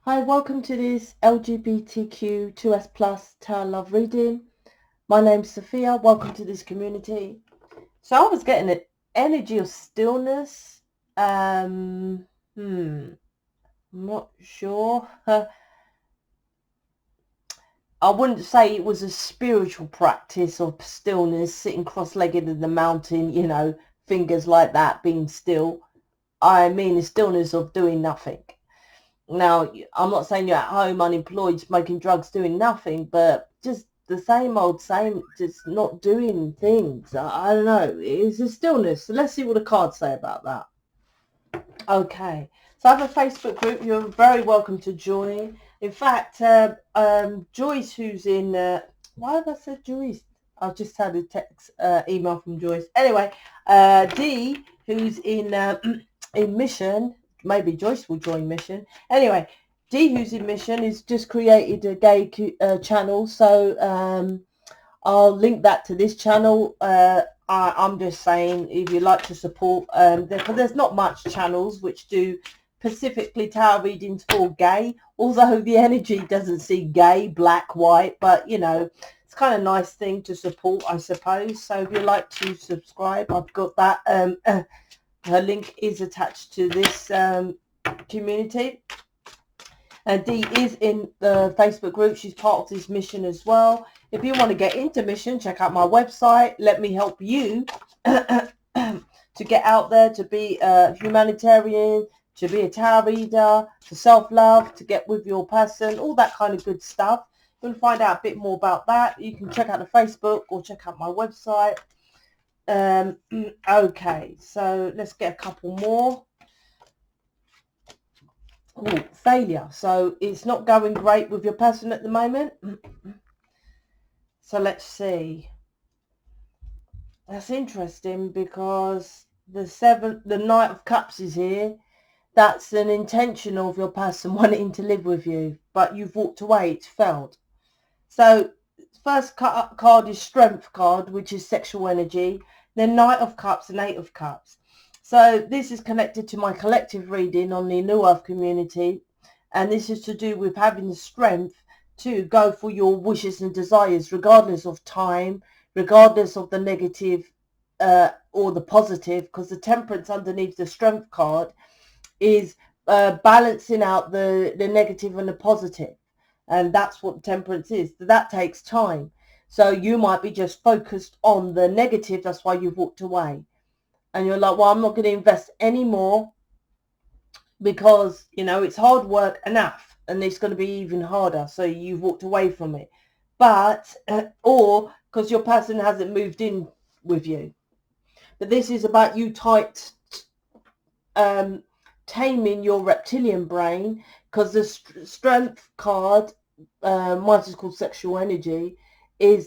Hi, welcome to this LGBTQ 2S plus tarot love reading. My name's Sophia. Welcome to this community. So I was getting an energy of stillness. I'm not sure. I wouldn't say it was a spiritual practice of stillness, sitting cross-legged in the mountain, fingers like that, being still. I mean the stillness of doing nothing. Now, I'm not saying you're at home unemployed, smoking drugs, doing nothing, but just the same old same, just not doing things. I don't know. It's a stillness. So let's see what the cards say about that. Okay. So I have a Facebook group. You're very welcome to join. In fact, Joyce, who's in... why have I said Joyce? I just had a text email from Joyce. Anyway, Dee, who's in Mission... Maybe Joyce will join Mission. Anyway, Dee, who's in Mission, has just created a gay channel. So I'll link that to this channel. I'm just saying, if you'd like to support, because there's not much channels which do specifically tarot readings for gay, although the energy doesn't see gay, black, white, but it's kind of nice thing to support, I suppose. So if you'd like to subscribe, I've got that. Her link is attached to this community. Dee is in the Facebook group. She's part of this mission as well. If you want to get into Mission, check out my website. Let me help you to get out there, to be a humanitarian, to be a tarot reader, to self-love, to get with your person, all that kind of good stuff. If you want to find out a bit more about that, you can check out the Facebook or check out my website. Okay, so let's get a couple more. Ooh, failure. So it's not going great with your person at the moment. So let's see. That's interesting because the Knight of Cups is here. That's an intention of your person wanting to live with you, but you've walked away. It's failed. So first card is Strength card, which is sexual energy. Then Knight of Cups and Eight of Cups. So this is connected to my collective reading on the New Earth community. And this is to do with having the strength to go for your wishes and desires, regardless of time, regardless of the negative or the positive, because the Temperance underneath the Strength card is balancing out the negative and the positive. And that's what Temperance is. That takes time. So you might be just focused on the negative. That's why you've walked away. And you're like, well, I'm not going to invest any more because, it's hard work enough and it's going to be even harder. So you've walked away from it. But, or because your person hasn't moved in with you. But this is about you taming your reptilian brain, because the Strength card, mine is called Sexual Energy,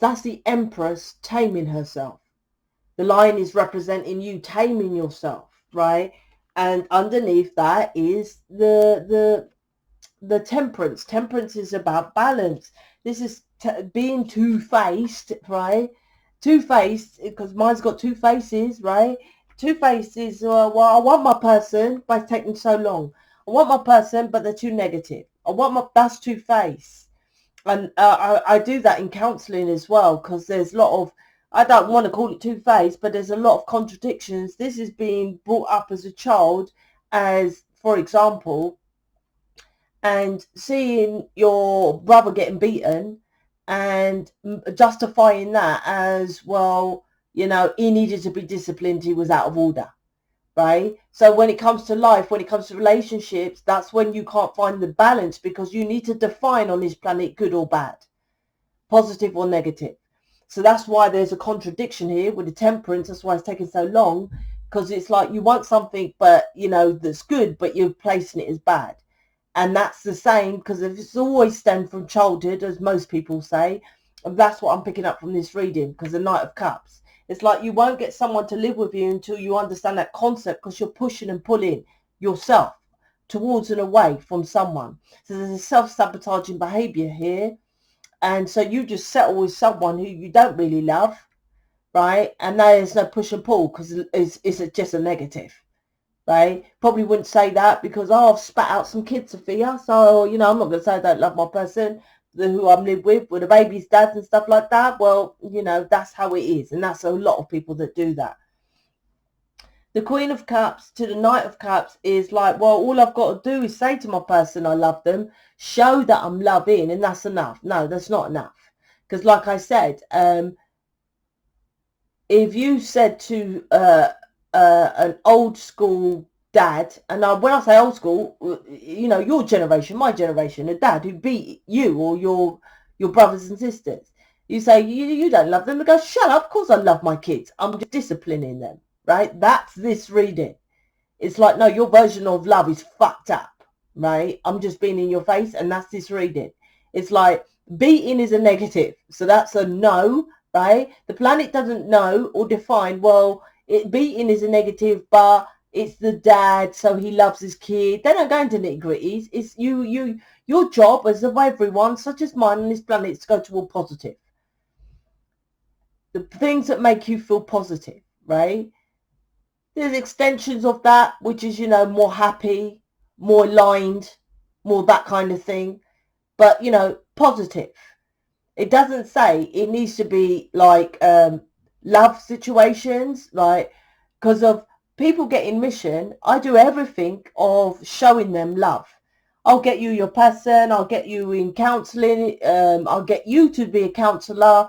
that's the Empress taming herself. The lion is representing you taming yourself, right? And underneath that is the Temperance. Temperance is about balance. This is being two-faced, right? Two-faced, because mine's got two faces, right? Two faces. Well, I want my person, but it's taking so long. I want my person, but they're too negative. That's two-faced. And I do that in counselling as well, because there's a lot of, I don't want to call it two-faced, but there's a lot of contradictions. This is being brought up as a child as, for example, and seeing your brother getting beaten and justifying that as, well, he needed to be disciplined, he was out of order, right? So when it comes to life, when it comes to relationships, that's when you can't find the balance, because you need to define on this planet good or bad, positive or negative. So that's why there's a contradiction here with the Temperance. That's why it's taking so long, because it's like you want something, but that's good, but you're placing it as bad. And that's the same, because it's always stemmed from childhood, as most people say. And that's what I'm picking up from this reading, because the Knight of Cups. It's like you won't get someone to live with you until you understand that concept, because you're pushing and pulling yourself towards and away from someone. So there's a self-sabotaging behavior here. And so you just settle with someone who you don't really love, right? And there's no push and pull, because it's just a negative. right? Probably wouldn't say that because, oh, I've spat out some kids, Sophia. So, you know, I'm not going to say I don't love my person who I'm lived with the baby's dad and stuff like that. Well, you know, that's how it is. And that's a lot of people that do that. The Queen of Cups to the Knight of Cups is like, well, all I've got to do is say to my person I love them, show that I'm loving, and that's enough. No, that's not enough. Because like I said, if you said to an old school dad, and when I say old school, you know, your generation, my generation, a dad who beat you or your brothers and sisters, you say you don't love them. They go, shut up, of course I love my kids, I'm just disciplining them, right? That's this reading. It's like, no, your version of love is fucked up, right? I'm just being in your face, and that's this reading. It's like beating is a negative, so that's a no, right? The planet doesn't know or define, well, beating is a negative, but it's the dad, so he loves his kid. They don't go into nitty-gritties. It's your job as of everyone, such as mine on this planet, is to go toward positive. The things that make you feel positive, right? There's extensions of that, which is, you know, more happy, more aligned, more that kind of thing. But, you know, positive. It doesn't say it needs to be like love situations, like, because of people getting mission, I do everything of showing them love. I'll get you your person, I'll get you in counselling, I'll get you to be a counsellor,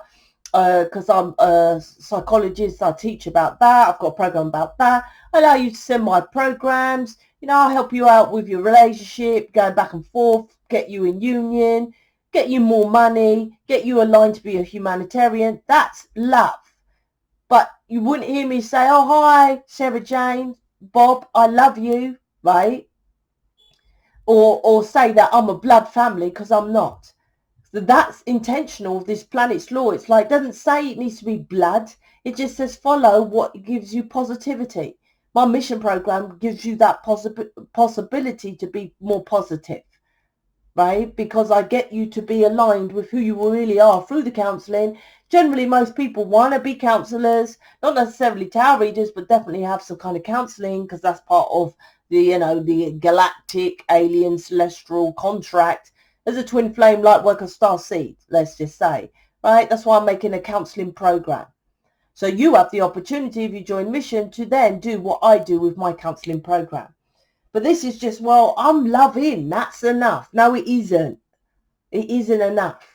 because I'm a psychologist, I teach about that, I've got a program about that. I allow you to send my programs, you know, I'll help you out with your relationship, going back and forth, get you in union, get you more money, get you aligned to be a humanitarian. That's love. But you wouldn't hear me say, oh, hi, Sarah Jane, Bob, I love you, right? Or say that I'm a blood family, because I'm not. So that's intentional of this planet's law. It's like, it doesn't say it needs to be blood. It just says follow what gives you positivity. My mission program gives you that possibility to be more positive, right? Because I get you to be aligned with who you really are through the counselling. Generally, most people want to be counsellors, not necessarily tarot readers, but definitely have some kind of counselling, because that's part of the, you know, the galactic alien celestial contract as a twin flame Lightworker Starseeds, let's just say, right? That's why I'm making a counselling program. So you have the opportunity, if you join mission, to then do what I do with my counselling program. But this is just, well, I'm loving, that's enough. No, it isn't. It isn't enough.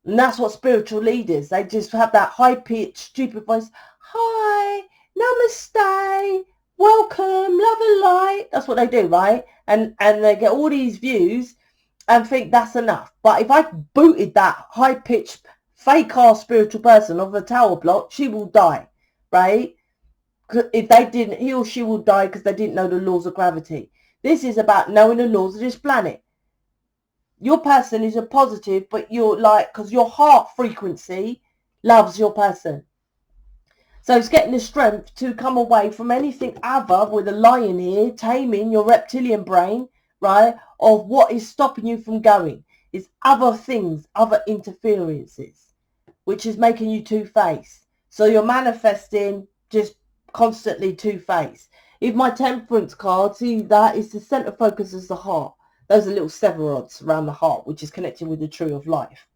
And that's what spiritual leaders, they just have that high-pitched, stupid voice. Hi, namaste, welcome, love and light. That's what they do, right? And they get all these views and think that's enough. But if I booted that high-pitched, fake-ass spiritual person off the tower block, she will die, right? If they didn't, he or she will die because they didn't know the laws of gravity. This is about knowing the laws of this planet. Your person is a positive, but you're like, because your heart frequency loves your person. So it's getting the strength to come away from anything other, with a lion here, taming your reptilian brain, right, of what is stopping you from going. It's other things, other interferences, which is making you two-faced. So you're manifesting just constantly two-faced. If my temperance card, see, that is the center focus is the heart. Those are little severods around the heart, which is connected with the tree of life.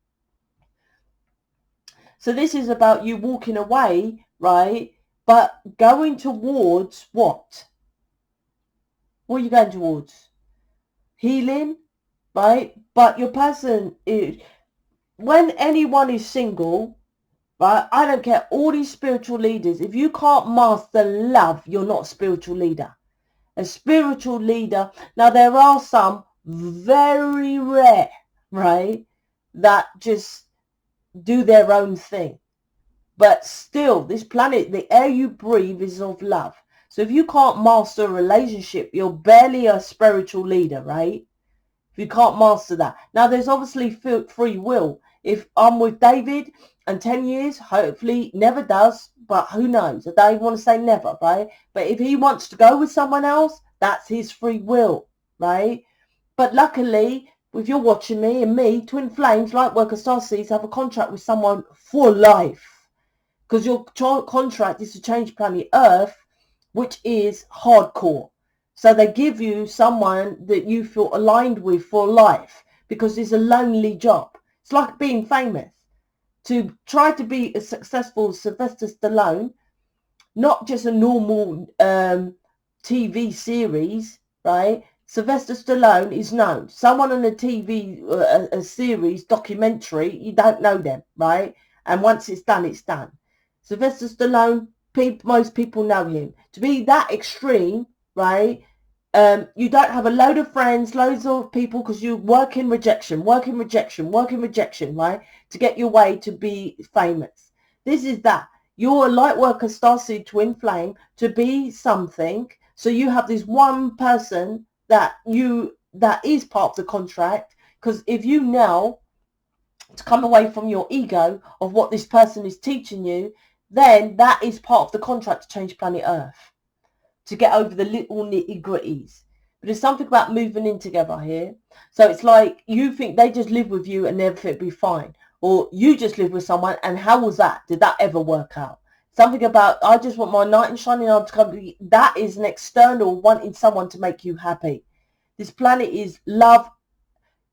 So this is about you walking away, right? But going towards what? What are you going towards? Healing, right? But your person is, when anyone is single, right? I don't care, all these spiritual leaders, if you can't master love, you're not a spiritual leader. A spiritual leader, now there are some very rare, right, that just do their own thing. But still, this planet, the air you breathe is of love. So if you can't master a relationship, you're barely a spiritual leader, right? If you can't master that. Now, there's obviously free will. If I'm with David and 10 years, hopefully never does, but who knows? I don't even want to say never, right? But if he wants to go with someone else, that's his free will, right? But luckily, if you're watching me and me, Twin Flames, Lightworkers, Starseeds, have a contract with someone for life. Because your contract is to change planet Earth, which is hardcore. So they give you someone that you feel aligned with for life, because it's a lonely job. It's like being famous. To try to be as successful as Sylvester Stallone, not just a normal TV series, right? Sylvester Stallone is known. Someone on a TV, a series, documentary, you don't know them, right? And once it's done, it's done. Sylvester Stallone, most people know him. To be that extreme, right? You don't have a load of friends, loads of people, because you work in rejection, right? To get your way to be famous. This is that. You're a Lightworker, Starseed, Twin Flame, to be something. So you have this one person that is part of the contract. Because if you know to come away from your ego of what this person is teaching you, then that is part of the contract to change planet Earth, to get over the little nitty gritties. But there's something about moving in together here. So it's like you think they just live with you and everything will be fine. Or you just live with someone, and how was that? Did that ever work out? Something about, I just want my knight in shining armor to come. That is an external wanting someone to make you happy. This planet is love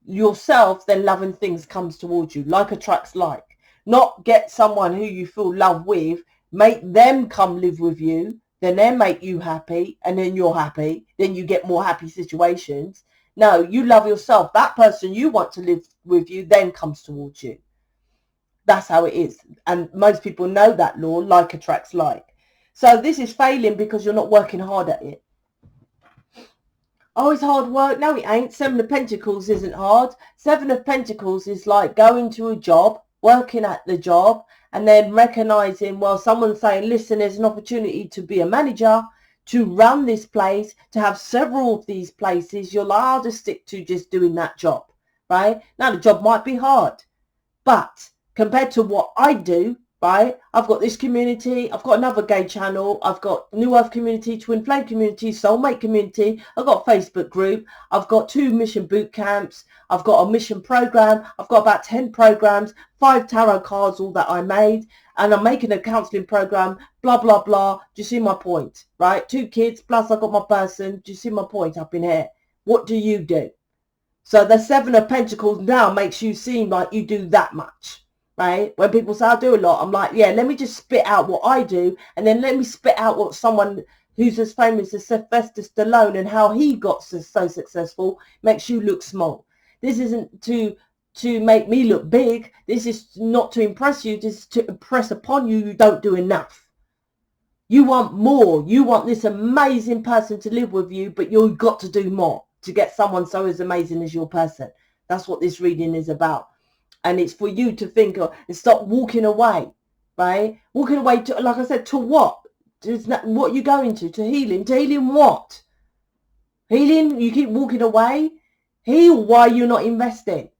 yourself, then loving things comes towards you. Like attracts like. Not get someone who you feel love with, make them come live with you, then they make you happy, and then you're happy, then you get more happy situations. No, you love yourself. That person you want to live with you then comes towards you. That's how it is. And most people know that law, like attracts like. So this is failing because you're not working hard at it. Oh, it's hard work. No, it ain't. Seven of Pentacles isn't hard. Seven of Pentacles is like going to a job, working at the job, and then recognizing, well, someone's saying, listen, there's an opportunity to be a manager, to run this place, to have several of these places. You're like, I'll just stick to just doing that job, right? Now, the job might be hard, but compared to what I do, right? I've got this community. I've got another gay channel. I've got New Earth community, Twin Flame community, Soulmate community. I've got a Facebook group. I've got 2 mission boot camps. I've got a mission program. I've got about 10 programs, 5 tarot cards, all that I made. And I'm making a counseling program, blah, blah, blah. Do you see my point, right? 2 kids, plus I've got my person. Do you see my point up in here? What do you do? So the 7 of Pentacles now makes you seem like you do that much. Right? When people say I do a lot, I'm like, yeah, let me just spit out what I do, and then let me spit out what someone who's as famous as Sylvester Stallone and how he got so successful makes you look small. This isn't to make me look big. This is not to impress you. This is to impress upon you. You don't do enough. You want more. You want this amazing person to live with you, but you've got to do more to get someone so as amazing as your person. That's what this reading is about. And it's for you to think of and stop walking away, right? Walking away to, like I said, to what? What you going to healing? To healing what? Healing, you keep walking away. Heal why you're not investing,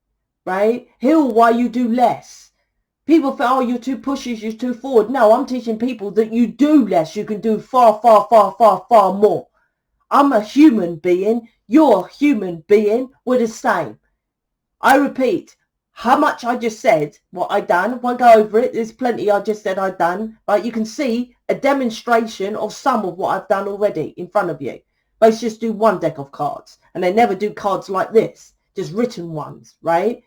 right? Heal why you do less. People think, oh, you're too pushy, you're too forward. No, I'm teaching people that you do less. You can do far, far, far, far, far more. I'm a human being. You're a human being. We're the same. I repeat, how much I just said, what I done, won't go over it. There's plenty I just said I've done. Right? You can see a demonstration of some of what I've done already in front of you. Most just do one deck of cards, and they never do cards like this, just written ones, right?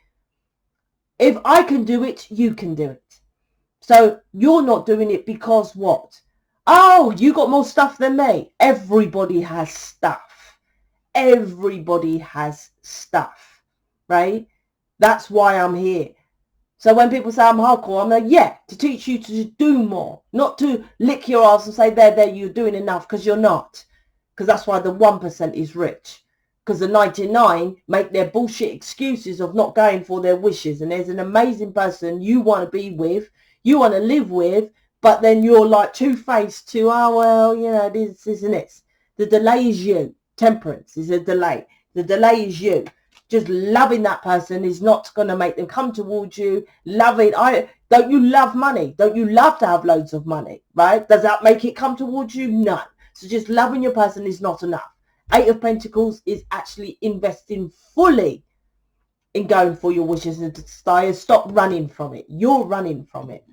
If I can do it, you can do it. So you're not doing it because what? Oh, you got more stuff than me. Everybody has stuff. Everybody has stuff, right? That's why I'm here. So when people say I'm hardcore, I'm like, yeah, to teach you to do more, not to lick your ass and say, there, you're doing enough, because you're not. Because that's why the 1% is rich. Because the 99 make their bullshit excuses of not going for their wishes. And there's an amazing person you want to be with, you want to live with, but then you're like two-faced to, oh, well, you know, this and this. The delay is you. Temperance is a delay. The delay is you. Just loving that person is not going to make them come towards you. Loving, don't you love money? Don't you love to have loads of money, right? Does that make it come towards you? No. So just loving your person is not enough. 8 of Pentacles is actually investing fully in going for your wishes and desires. Stop running from it. You're running from it.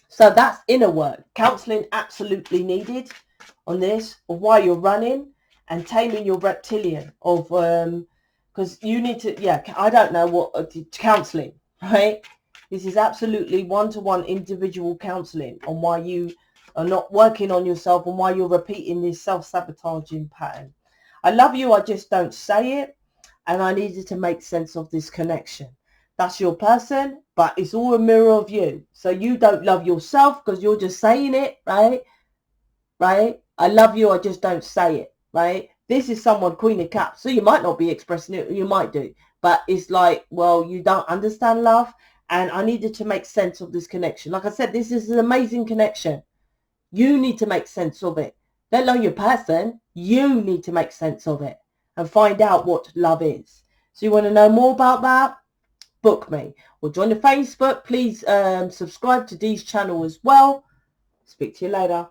So that's inner work. Counseling absolutely needed on this, of why you're running. and taming your reptilian of because you need to, yeah, I don't know what, counseling, right? This is absolutely one-to-one individual counseling on why you are not working on yourself and why you're repeating this self-sabotaging pattern. I love you, I just don't say it, and I needed to make sense of this connection. That's your person, but it's all a mirror of you. So you don't love yourself because you're just saying it, right? Right? I love you, I just don't say it, right? This is someone, Queen of Cups, so you might not be expressing it, you might do, but it's like, well, you don't understand love, and I needed to make sense of this connection. Like I said, this is an amazing connection. You need to make sense of it. Let alone your person, you need to make sense of it and find out what love is. So you want to know more about that? Book me or join the Facebook. Please subscribe to Dee's channel as well. Speak to you later.